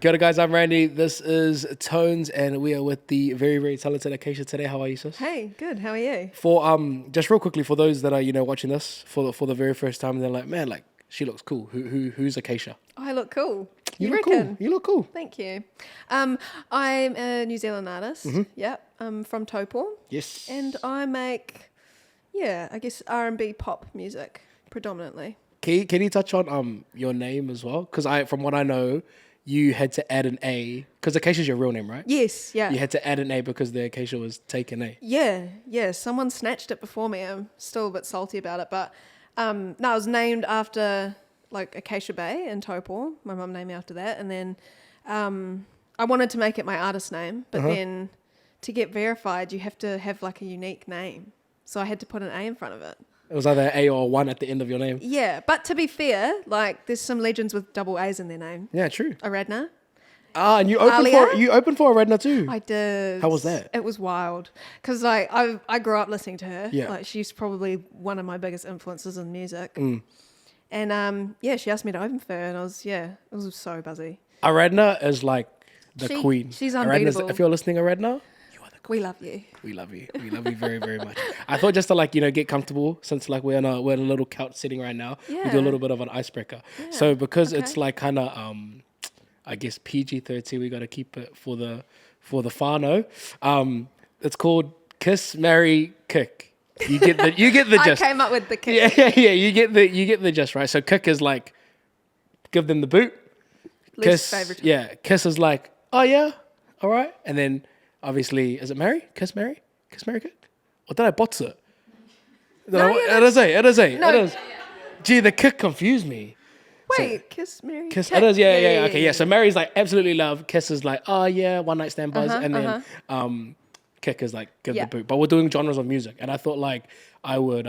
Kia ora guys, I'm Randy. This is Tones and we are with the very, very talented Aacacia today. How are you, sis? Hey, good. How are you? For just real quickly, for those that are, watching this for the very first time, and they're like, man, like she looks cool. Who's Aacacia? I look cool. You look reckon? cool. You look cool. Thank you. I'm a New Zealand artist. Yep. I'm from Taupo. Yes. And I make, I guess R&B pop music predominantly. Can you touch on your name as well? Because from what I know, you had to add an A because Acacia's your real name, right? Yes. Yeah. You had to add an A because the Aacacia was taken A. Yeah. Someone snatched it before me. I'm still a bit salty about it, but no, I was named after like Acacia Bay in Taupo. My mum named me after that, and then I wanted to make it my artist name, but then to get verified, you have to have like a unique name. So I had to put an A in front of it. It was either A or 1 at the end of your name. Yeah, but to be fair, like there's some legends with double A's in their name. Yeah, true. Aradna. Ah, and you opened for Aradna too. I did. How was that? It was wild because like I grew up listening to her. Yeah. Like she's probably one of my biggest influences in music. And she asked me to open for her, and it was so buzzy. Aradna is like the queen. She's unbeatable. If you're listening, Aradna, you are the queen. We love you. We love you. We love you very, very much. I thought just to get comfortable, since like we're in a little couch sitting right now, we do a little bit of an icebreaker. Yeah. So because it's like kind of I guess PG-13, we got to keep it for the whānau. It's called Kiss, Marry, Kick. You get the gist. I came up with the kick. Yeah. You get the gist, right? So kick is like give them the boot. Least favorite. Yeah. Kiss is like, oh yeah, all right. And then obviously, is it marry? Kiss, marry, kick? Or did I bots it? It is. No. Gee, the kick confused me. Wait, kiss, marry, Kiss. kick. It is. Yeah. Okay. Yeah. So marry's like absolutely love. Kiss is like, oh yeah, one night stand buzz. And then kick is like give the boot. But we're doing genres of music, and I thought like I would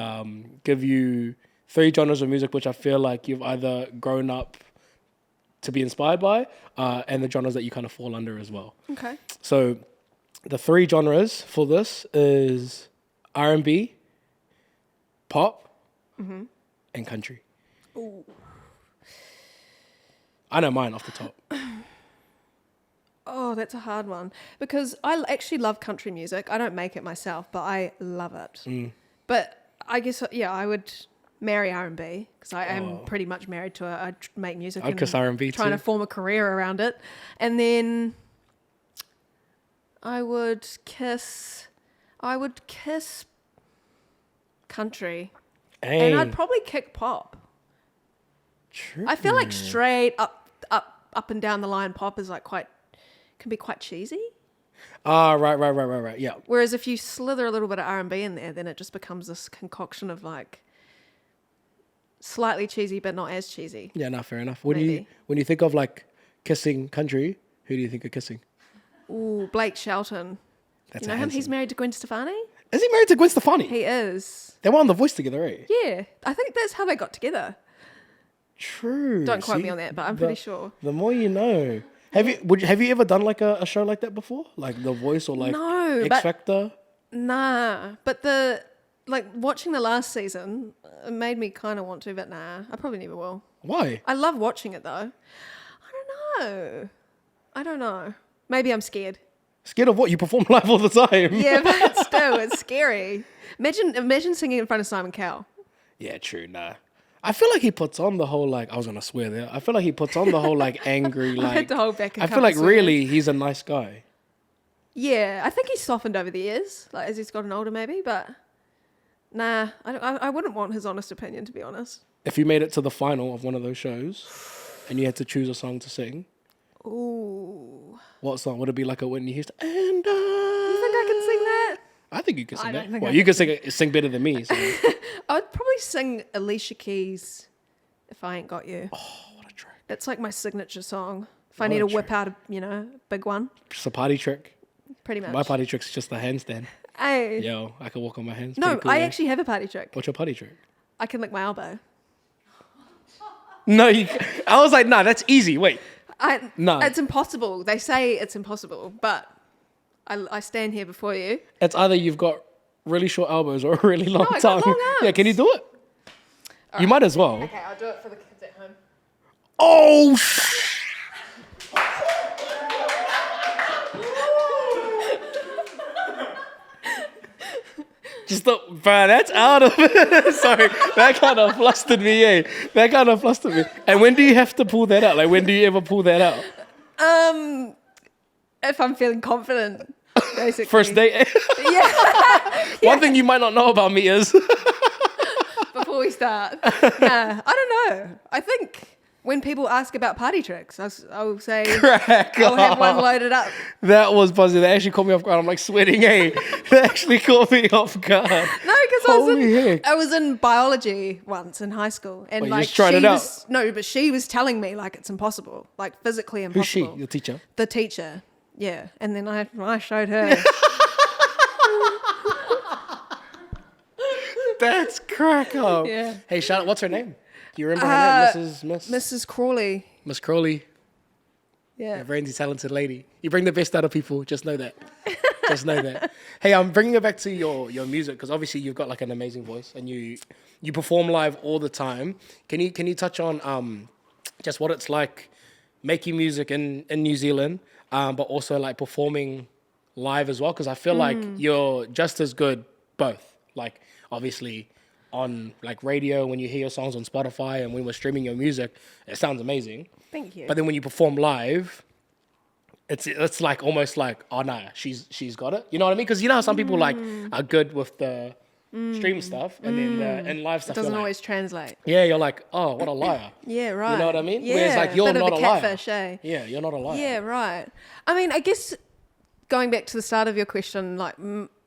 give you 3 genres of music which I feel like you've either grown up to be inspired by, and the genres that you kind of fall under as well. Okay. So the 3 genres for this is R&B, pop, and country. Ooh. I know mine off the top. Oh, that's a hard one because I actually love country music. I don't make it myself, but I love it. But I guess, I would marry R&B because I am pretty much married to it. I make music I'd kiss R&B trying too. to form a career around it. And then I would kiss country. And I'd probably kick pop. True. I feel like straight up and down the line pop is like can be quite cheesy. Right. Yeah. Whereas if you slither a little bit of R&B in there, then it just becomes this concoction of like slightly cheesy but not as cheesy. Yeah, no, fair enough. When you think of like kissing country, who do you think of kissing? Ooh, Blake Shelton. That's you know him? He's married to Gwen Stefani. Is he married to Gwen Stefani? He is. They were on The Voice together, eh? Yeah, I think that's how they got together. True. Don't quote me on that, but I'm pretty sure. The more you know. Have you ever done like a show like that before? Like The Voice or like X Factor? Nah, but watching the last season it made me kind of want to, but nah, I probably never will. Why? I love watching it though. I don't know. Maybe I'm scared. Scared of what? You perform live all the time. Yeah, but still, it's scary. Imagine singing in front of Simon Cowell. Yeah, true. Nah. I feel like he puts on the whole like I was gonna swear there. I feel like he puts on the whole like angry like. I had to hold back. I feel like really he's a nice guy. Yeah, I think he's softened over the years, like as he's gotten older, maybe. But nah, I wouldn't want his honest opinion, to be honest. If you made it to the final of one of those shows, and you had to choose a song to sing, ooh, what song would it be? Like a Whitney Houston? And you think I can sing that? I think you can sing that. Think well, you can sing better than me. So. I would probably sing Alicia Keys' "If I Ain't Got You." Oh, what a track! That's like my signature song. If I need to whip out a big one. Just a party trick. Pretty much. My party trick's just a handstand. Hey. Yo, I can walk on my hands. No, cool, I actually have a party trick. What's your party trick? I can lick my elbow. No, I was like, nah, that's easy. Wait. No. It's impossible. They say it's impossible, but I stand here before you. It's either you've got really short elbows or a really long I tongue. got long arms. Yeah, can you do it? All you right. might as well. Okay, I'll do it for the kids at home. Oh, Just stop, bro. That's out of it. Sorry, that kind of flustered me. That kind of flustered me. And when do you have to pull that out? Like, when do you ever pull that out? If I'm feeling confident, basically. First date. Yeah. One thing you might not know about me is Before we start, I don't know. I think when people ask about party tricks, I will say crack. I'll have one loaded up. That was positive. That actually caught me off guard. I'm like sweating. That actually caught me off guard. No, because Heck. I was in biology once in high school, and Oh, you like just tried it out? but she was telling me like it's impossible, like physically impossible. Who's she? Your teacher? The teacher, yeah. And then I showed her. That's crack up. Yeah. Hey, shout out. What's her name? Do you remember her name? Mrs. Crawley. Miss Crowley. Yeah. A very talented lady. You bring the best out of people. Just know that. Just know that. Hey, I'm bringing it back to your music because obviously you've got like an amazing voice and you perform live all the time. Can you touch on just what it's like making music in New Zealand, but also like performing live as well? Because I feel like you're just as good both. Like obviously on like radio when you hear your songs on Spotify and when we're streaming your music, it sounds amazing. Thank you. But then when you perform live, it's like almost like, oh no, she's got it. You know what I mean? Because you know how some people like are good with the stream stuff and then in live stuff It doesn't you're always translate. yeah, you're like, oh, what a liar. Yeah, right. You know what I mean? Yeah, Whereas like you're bit not of a liar. catfish, eh? Yeah, you're not a liar. Yeah, right. I mean, I guess going back to the start of your question, like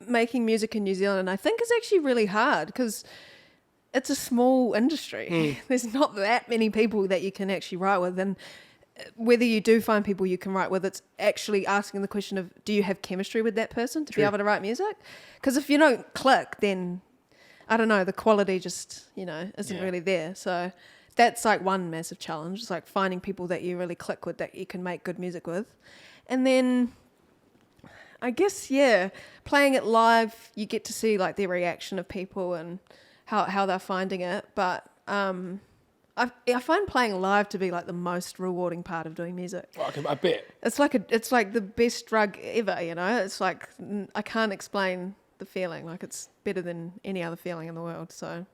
making music in New Zealand, I think is actually really hard because it's a small industry. There's not that many people that you can actually write with, and whether you do find people you can write with, it's actually asking the question of, do you have chemistry with that person to be able to write music? Because if you don't click, then I don't know, the quality just, isn't really there. So that's like one massive challenge. It's like finding people that you really click with, that you can make good music with. And then I guess, playing it live, you get to see like the reaction of people and how they're finding it. But I find playing live to be like the most rewarding part of doing music. I bet. It's like the best drug ever, It's like I can't explain the feeling. Like it's better than any other feeling in the world. So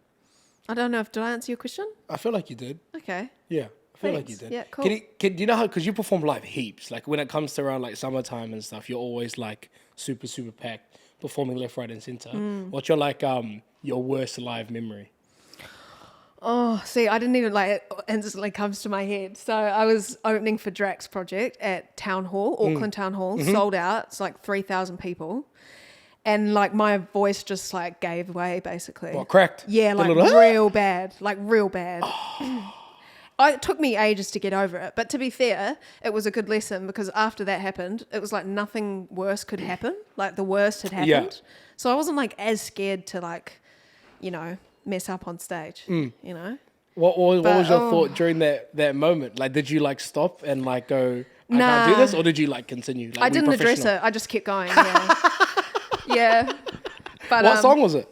I don't know did I answer your question? I feel like you did. Okay. Yeah. I feel like you Thanks. did. Yeah, cool. Do you know how, because you perform live heaps, like when it comes to around like summertime and stuff, you're always like super, super packed, performing left, right and center. What's your like, your worst live memory? Oh, see, I didn't even it instantly comes to my head. So I was opening for Drax Project at Town Hall, Auckland Town Hall, sold out. It's like 3,000 people. And like my voice just like gave way basically. What, cracked? Yeah, like real bad, like real bad. It took me ages to get over it. But to be fair, it was a good lesson because after that happened, it was like nothing worse could happen. Like the worst had happened. Yeah. So I wasn't like as scared to like, mess up on stage, What was your thought during that moment? Like, did you like stop and like go, I can't do this? Or did you like continue? Like, I didn't address it. I just kept going. Yeah. But what song was it?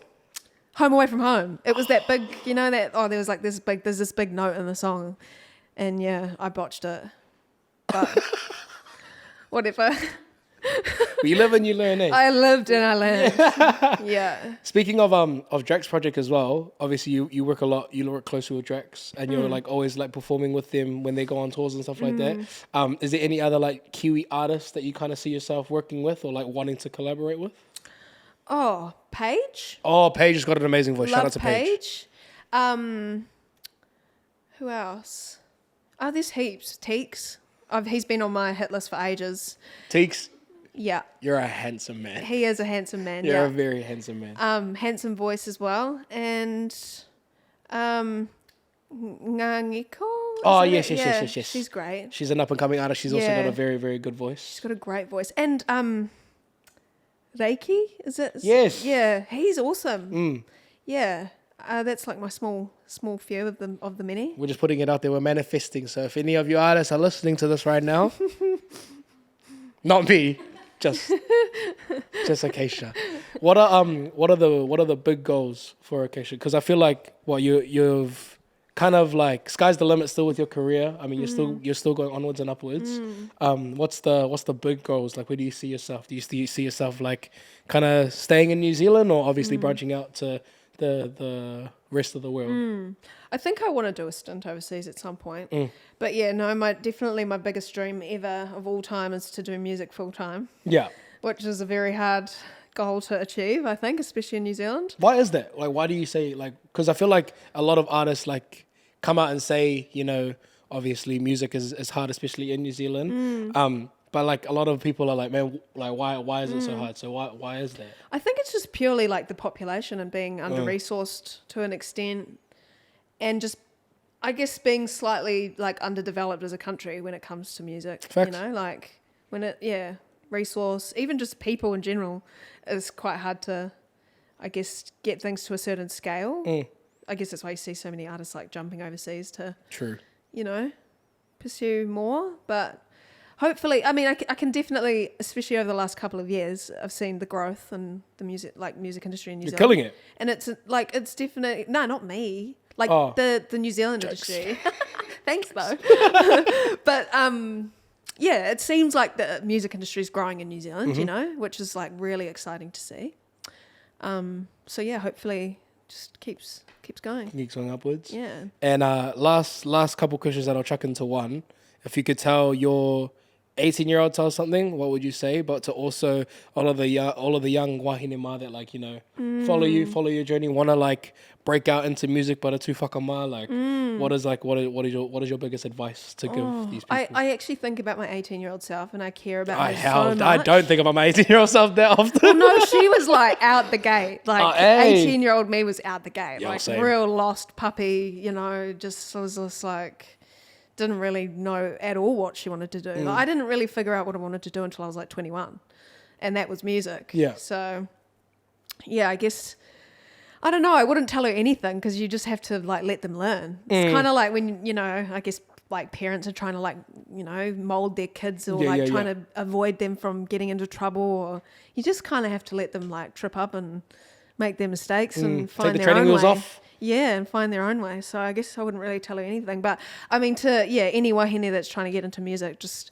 Home Away From Home. It was that big, there's this big note in the song, and I botched it. But whatever. You live and you learn, eh? I lived and I learned. Yeah. Speaking of Drax Project as well, obviously you work a lot. You work closely with Drax, and you're like always like performing with them when they go on tours and stuff like that. Is there any other like Kiwi artists that you kind of see yourself working with or like wanting to collaborate with? Oh, Paige. Oh, Paige has got an amazing voice. Love Shout out to Paige. Who else? Oh, there's heaps. Teeks. He's been on my hit list for ages. Teeks. Yeah. You're a handsome man. He is a handsome man. You're a very handsome man. Handsome voice as well. And Ngangiko. Oh, yes. She's great. She's an up and coming artist. She's also got a very, very good voice. She's got a great voice. And Reiki, is it? Yes. Yeah, he's awesome. Yeah. That's like my small few of the many. We're just putting it out there. We're manifesting. So if any of you artists are listening to this right now, not me, just Aacacia. What are the big goals for Aacacia? Because I feel like you've kind of like sky's the limit still with your career. I mean, you're still going onwards and upwards. What's the big goals? Like, where do you see yourself? Do you see yourself like kind of staying in New Zealand, or obviously branching out to the rest of the world? I think I want to do a stint overseas at some point. But yeah, no, my biggest dream ever of all time is to do music full time. Yeah. Which is a very hard goal to achieve, I think, especially in New Zealand. Why is that? Like, why do you say, like, because I feel like a lot of artists like come out and say, you know, obviously music is hard, especially in New Zealand. But like a lot of people are like, man, like why is it so hard? So why is that? I think it's just purely like the population and being under-resourced to an extent, and just, I guess, being slightly like underdeveloped as a country when it comes to music. Facts. You know, like resource, even just people in general, is quite hard to, I guess, get things to a certain scale. I guess that's why you see so many artists like jumping overseas to, you know, pursue more. But hopefully, I mean, I can definitely, especially over the last couple of years, I've seen the growth in the music industry in New Zealand. You're killing it. And it's definitely, no, not me. Like the New Zealand industry. Thanks though. But yeah, it seems like the music industry is growing in New Zealand, you know, which is like really exciting to see. So yeah, hopefully just keeps going. Keeps going upwards. Yeah. And last couple questions that I'll chuck into one. If you could tell your 18-year-old tell something, what would you say? But to also all of the young wahine ma that, like, you know, follow your journey, want to like break out into music, but are too fucking ma, like what is your biggest advice to give these people? I actually think about my 18-year-old self, and I care about her so much. I don't think about my 18-year-old self that often. Well, no, she was like out the gate. Like 18-year-old me was out the gate. Yeah, like same. Real lost puppy, you know, just was just like didn't really know at all what she wanted to do. Like, I didn't really figure out what I wanted to do until I was like 21, and that was music. Yeah. So yeah, I guess, I don't know, I wouldn't tell her anything, because you just have to like let them learn. It's kind of like when, you know, I guess like parents are trying to like, you know, mold their kids, or trying to avoid them from getting into trouble, or you just kind of have to let them like trip up and make their mistakes and find their own way. Take the training wheels off. Yeah, and find their own way. So I guess I wouldn't really tell her anything. But I mean, any wahine that's trying to get into music, just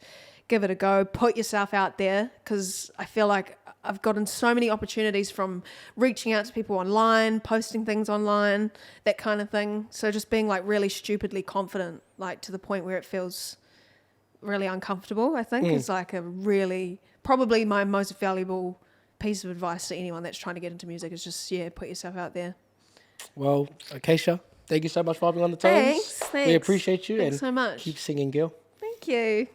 give it a go. Put yourself out there, because I feel like I've gotten so many opportunities from reaching out to people online, posting things online, that kind of thing. So just being like really stupidly confident, like to the point where it feels really uncomfortable, I think is like probably my most valuable piece of advice to anyone that's trying to get into music, is just, put yourself out there. Well, Aacacia, thank you so much for having on the Tones. Thanks. We appreciate you. Thanks so much. Keep singing, girl. Thank you.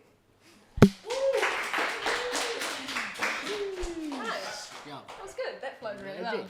Nice. That was good. That flowed really well.